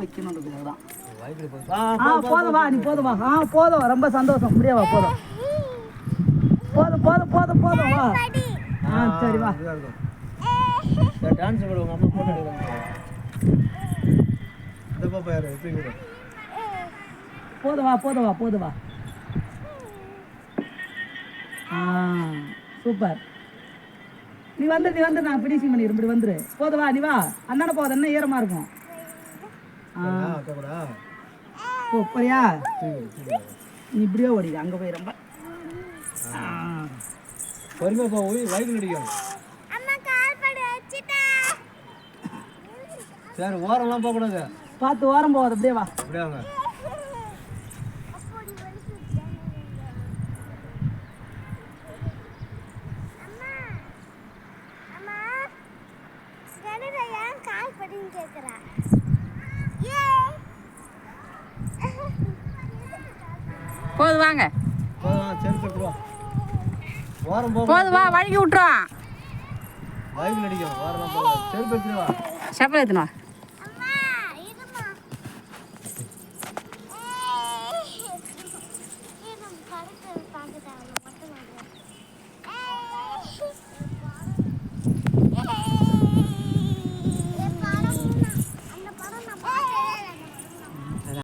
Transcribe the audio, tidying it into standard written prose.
வைக்கணுன்றதுக்காக தான். போதும் வா, நீ போதும் வா. போதும், ரொம்ப சந்தோஷம். முடியா வா, போதும் போதும் போதும் போதும் போதும் வா. சரி வா. டான்ஸ் போடுவாங்க, அம்மா போட்டோ எடுக்கிறாங்க. இந்த பாப்பா யாரு தூக்கி போதும் வா, போதும் வா, போதும் வா. சூப்பர். நீ வந்து நான் ஃபினிஷிங் பண்ணிடுறேன். இப்படி வந்துரு. போதும் வா, நீ வா. அந்தாண்ட போகுது, என்ன ஈரமா இருக்கும். போறியா? நீ இப்படியே ஓடிடு, அங்கே போய் ரொம்ப பொறுமையா போய் வைக்கிள் அடிக்கும். சரி, ஓரம்லாம் போகக்கூடாது. பார்த்து ஓரம் போகாது. அப்படியே வா. அப்படியே வாங்க. போது வாங்க. போது வா, வழுக்கி விட்டுருவான். வைக்கிள் அடிக்கும். ஓரம்லாம் போகாது. சரி, பெருத்துவா. செப்பல் எடுத்துன்னு வா.